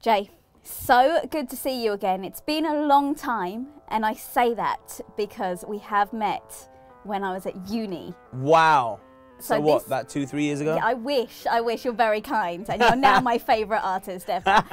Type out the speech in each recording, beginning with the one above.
Jay, so good to see you again. It's been a long time, and I say that because we have met when I was at uni. Wow. So what, this, about 2-3 years ago? Yeah, I wish. You're very kind, and you're now my favourite artist ever.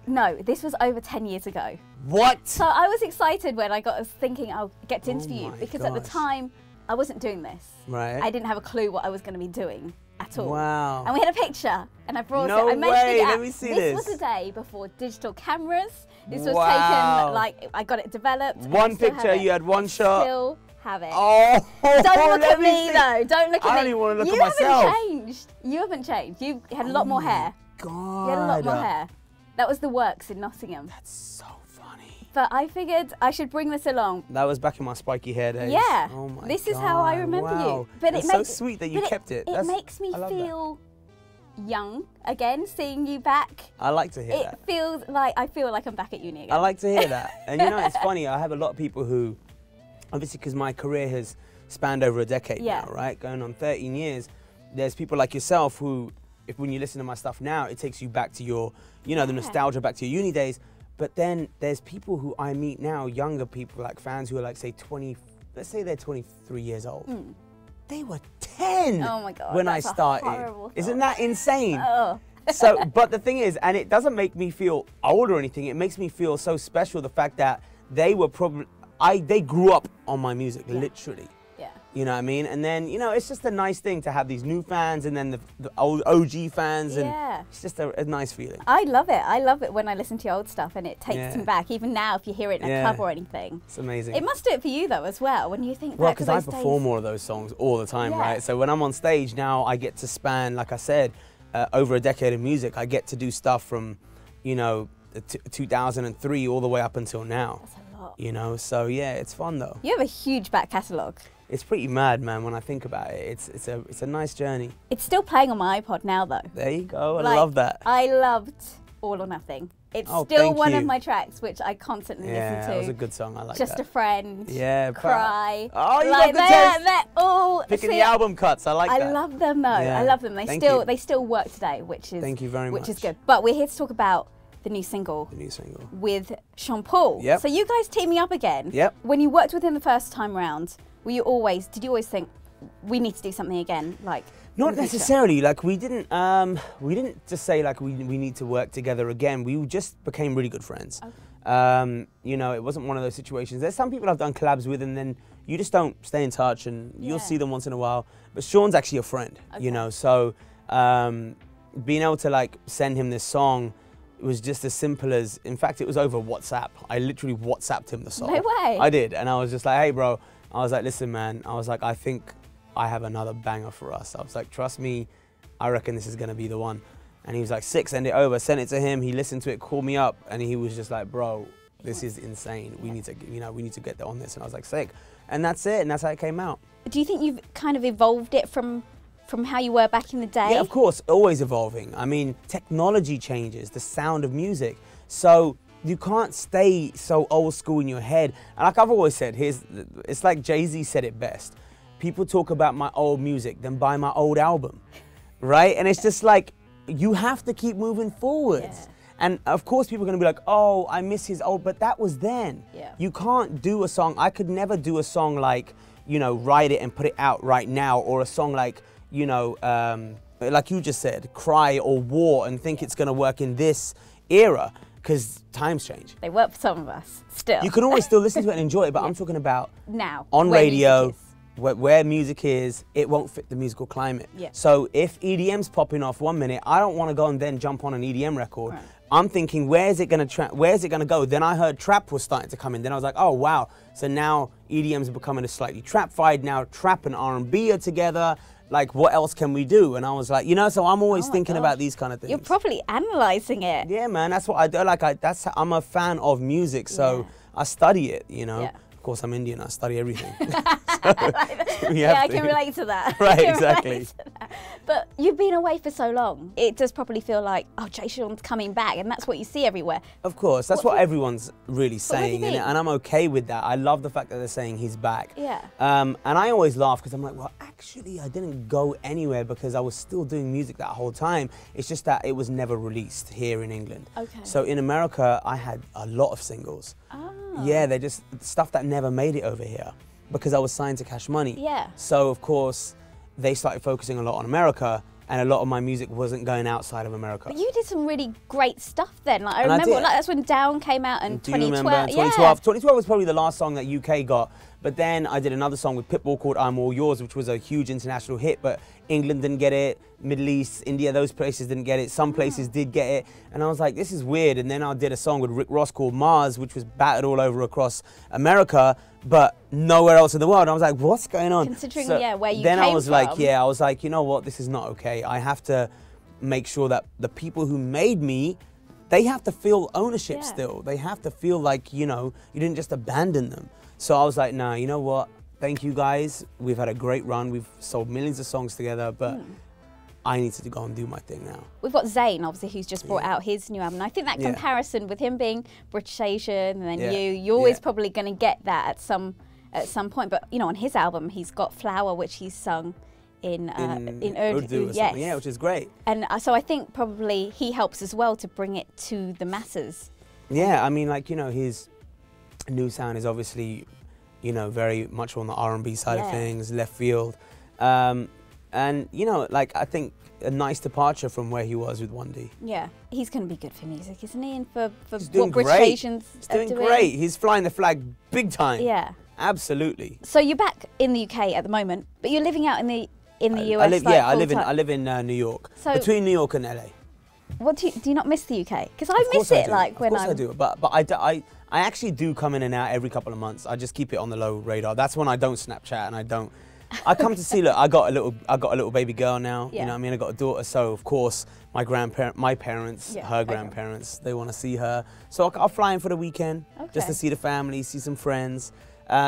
No, this was over 10 years ago. What? So I was excited when I was thinking I'll get to interview you, because at the time I wasn't doing this. Right. I didn't have a clue what I was going to be doing at all. Wow. And we had a picture, and I brought it. No I mentioned way. it Let me see this. This was the day before digital cameras. This was taken, like, I got it developed. One picture, you had one shot. Still have it. Oh, don't look at me though. Don't look at me. I don't even want to look at myself. You haven't changed. You haven't changed. You had a lot more hair. God. You had a lot more hair. That was the Works in Nottingham. That's so funny. But I figured I should bring this along. That was back in my spiky hair days. Yeah. Oh my This is how I remember you. But it's so sweet that you kept it. It makes me feel young again, seeing you back. I like to hear that. It feels like I feel like I'm back at uni again. I like to hear that. And you know, it's funny. I have a lot of people who, obviously, because my career has spanned over a decade now, right? Going on 13 years. There's people like yourself who, when you listen to my stuff now, it takes you back to your, you know, the nostalgia back to your uni days. But then there's people who I meet now, younger people, like fans who are like, say 20, let's say they're 23 years old. They were 10 when I started. Isn't that insane? So, but the thing is, and it doesn't make me feel old or anything, it makes me feel so special, the fact that they were probably, they grew up on my music, literally. You know what I mean? And then, you know, it's just a nice thing to have these new fans and then the old OG fans. And it's just a nice feeling. I love it. I love it when I listen to your old stuff and it takes me back. Even now, if you hear it in a club or anything. It's amazing. It must do it for you, though, as well, when you think well, back to those days. Well, because I perform more of those songs all the time, right? So when I'm on stage now, I get to span, like I said, over a decade of music. I get to do stuff from, you know, 2003 all the way up until now. That's a lot. You know, so yeah, it's fun though. You have a huge back catalogue. It's pretty mad, man, when I think about it. It's a nice journey. It's still playing on my iPod now, though. There you go. I love that. I loved All or Nothing. It's still one of my tracks, which I constantly listen to. Yeah, that was a good song. I like that. Just a Friend. Yeah. Cry. Oh, you got the taste. They're all picking the album cuts. I like that. I love them, though. Yeah. I love them. They still work today, which is thank you very much. Which is good. But we're here to talk about the new single. The new single with Sean Paul. Yep. So you guys teaming up again. Yep. When you worked with him the first time round, did you always think we need to do something again, like? Not necessarily. Like we didn't just say like we need to work together again. We just became really good friends. Okay. You know, it wasn't one of those situations. There's some people I've done collabs with, and then you just don't stay in touch, and you'll see them once in a while. But Sean's actually a friend. Okay. You know, so being able to like send him this song. It was just as simple as, in fact, it was over WhatsApp. I literally WhatsApped him the song. No way. I did, and I was just like, hey, bro. I was like, listen, man. I was like, I think I have another banger for us. I was like, trust me, I reckon this is gonna be the one. And he was like, sick, send it over. Sent it to him. He listened to it, called me up, and he was just like, bro, this is insane. We need to, you know, we need to get on this. And I was like, sick. And that's it, and that's how it came out. Do you think you've kind of evolved it from how you were back in the day? Yeah, of course, always evolving. I mean, technology changes, the sound of music. So you can't stay so old school in your head. And like I've always said, it's like Jay-Z said it best. People talk about my old music, then buy my old album, right? And it's just like, you have to keep moving forwards. Yeah. And of course people are gonna be like, oh, I miss his old, but that was then. Yeah. You can't do a song, I could never do a song like, you know, write it and put it out right now, or a song like, you know, like you just said, Cry or War, and think it's gonna work in this era, because times change. They work for some of us, still. You can always still listen to it and enjoy it, but I'm talking about now, on radio, where music is, it won't fit the musical climate. Yeah. So if EDM's popping off 1 minute, I don't want to go and then jump on an EDM record. Right. I'm thinking, where's it gonna go? Then I heard trap was starting to come in. Then I was like, oh wow. So now EDM's becoming a slightly trap-fied. Now trap and R&B are together. Like, what else can we do? And I was like, you know, so I'm always thinking about these kind of things. You're properly analysing it. Yeah, man, that's what I do. Like, I'm a fan of music, so I study it, you know. Yeah. Of course, I'm Indian. I study everything. I can relate to that. Right, exactly. But you've been away for so long. It does probably feel like, oh, Jay Sean's coming back, and that's what you see everywhere. Of course, that's what everyone's really saying, and I'm okay with that. I love the fact that they're saying he's back. Yeah. And I always laugh because I'm like, well, actually, I didn't go anywhere because I was still doing music that whole time. It's just that it was never released here in England. Okay. So in America, I had a lot of singles. Oh. Yeah, they're just stuff that never made it over here because I was signed to Cash Money. Yeah. So of course, they started focusing a lot on America, and a lot of my music wasn't going outside of America. But you did some really great stuff then. Like I remember, like, that's when Down came out in 2012. Do you remember? 2012. 2012 was probably the last song that UK got. But then I did another song with Pitbull called I'm All Yours, which was a huge international hit, but England didn't get it, Middle East, India, those places didn't get it, some places did get it, and I was like, this is weird. And then I did a song with Rick Ross called Mars, which was battered all over across America, but nowhere else in the world. And I was like, what's going on? Considering, where you came from. Then I was like, I was like, you know what, this is not okay. I have to make sure that the people who made me, they have to feel ownership still. They have to feel like, you know, you didn't just abandon them. So I was like, nah, you know what? Thank you guys. We've had a great run. We've sold millions of songs together, but I need to go and do my thing now. We've got Zayn, obviously, who's just brought out his new album. And I think that comparison with him being British Asian and then you're always probably going to get that at some point. But, you know, on his album, he's got Flower, which he's sung in Urdu, yes. Yeah, which is great. And so I think probably he helps as well to bring it to the masses. Yeah, I mean, like, you know, his new sound is obviously, you know, very much on the R&B side of things, left field. And, you know, like, I think a nice departure from where he was with 1D. Yeah, he's going to be good for music, isn't he? And for what British Asians are doing. He's doing great. He's flying the flag big time. Yeah. Absolutely. So you're back in the UK at the moment, but you're living out in the US. I live in New York. So between New York and LA. What do you not miss the UK? Because I miss it, like when I do. But I actually do come in and out every couple of months. I just keep it on the low radar. That's when I don't Snapchat and I don't. I come to see. Look, I got a little baby girl now. You know what I mean? I got a daughter, so of course my parents, her grandparents, they want to see her. So I'll fly in for the weekend just to see the family, see some friends.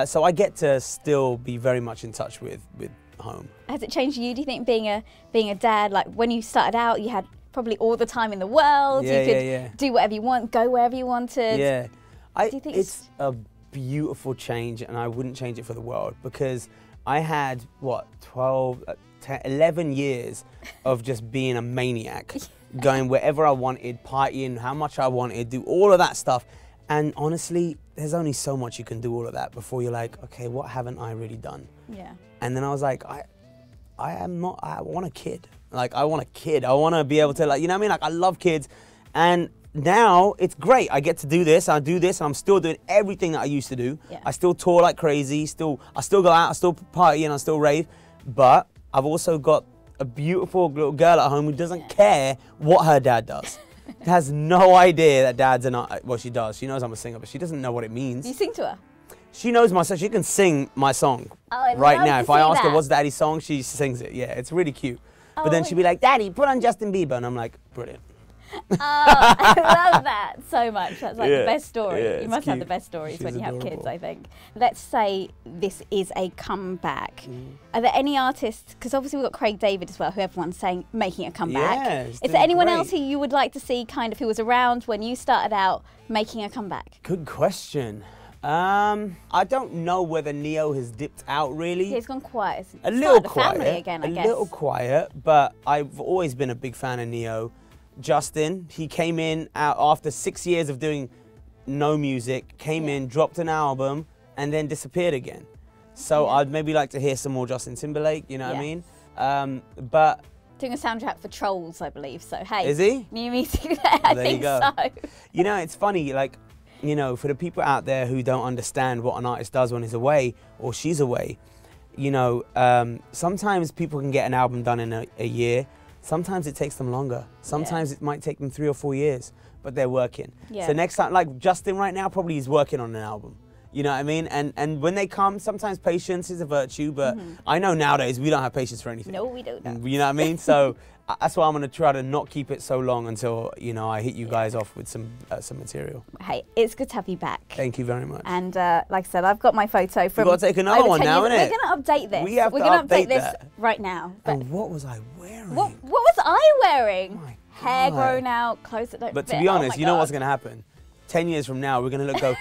So I get to still be very much in touch with home. Has it changed you? Do you think being a dad, like when you started out, you had probably all the time in the world. You could do whatever you want, go wherever you wanted. Yeah, do you think it's a beautiful change, and I wouldn't change it for the world, because I had, what, 11 years of just being a maniac, going wherever I wanted, partying how much I wanted, do all of that stuff. And honestly, there's only so much you can do all of that before you're like, okay, what haven't I really done? Yeah. And then I was like, I want a kid. Like, I want a kid. I want to be able to, like, you know what I mean? Like, I love kids. And now it's great. I get to do this. I do this. And I'm still doing everything that I used to do. Yeah. I still tour like crazy. I still go out. I still party and I still rave. But I've also got a beautiful little girl at home who doesn't care what her dad does. Has no idea that dad's not. Well, she does. She knows I'm a singer, but she doesn't know what it means. You sing to her? She knows my song. She can sing my song right now. If I ask her what's daddy's song, she sings it. Yeah, it's really cute. But then she'll be like, Daddy, put on Justin Bieber. And I'm like, brilliant. Oh, I love that so much. That's like the best story. Yeah, you must have the best stories when you have kids, I think. Let's say this is a comeback. Are there any artists, because obviously we've got Craig David as well, who everyone's saying making a comeback. Yeah, is there anyone else who you would like to see, kind of, who was around when you started out making a comeback? Good question. I don't know whether Neo has dipped out really. He's gone quiet. A little quiet. Family again, I guess. A little quiet, but I've always been a big fan of Neo. Justin, he came in out after 6 years of doing no music, came in, dropped an album, and then disappeared again. So I'd maybe like to hear some more Justin Timberlake, you know what I mean? But doing a soundtrack for Trolls, I believe. So hey, is he? New music there. I think so. You know, it's funny, like, you know, for the people out there who don't understand what an artist does when he's away or she's away, you know, sometimes people can get an album done in a year. Sometimes it takes them longer. Sometimes it might take them 3 or 4 years, but they're working. So next time, like Justin right now, probably he's working on an album. You know what I mean? And when they come, sometimes patience is a virtue, but I know nowadays we don't have patience for anything. No, we don't. You know what I mean? So that's why I'm going to try to not keep it so long until, you know, I hit you guys off with some material. Hey, it's good to have you back. Thank you very much. And like I said, I've got my photo from... We've got to take another one now, innit? We're going to update this. We have We're to going to update update this that. right now. But And what was I wearing? what was I wearing? My Hair God. grown out, clothes that don't But fit. to be Oh honest, my you know God. what's going to happen? 10 years from now, we're going to go,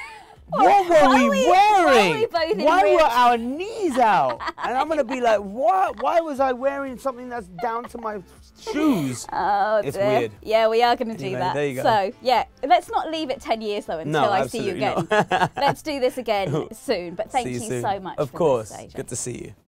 Why what were we why wearing? were we both in Why ridge? were our knees out? And I'm going to be like, what? Why was I wearing something that's down to my shoes? Oh, It's dear. weird. Yeah, we are going to do Anyway, that. there you go. So, yeah, let's not leave it 10 years, though, until I see you absolutely again. not. Let's do this again soon. But thank See you soon. so much Of for course. this, AJ. Good to see you.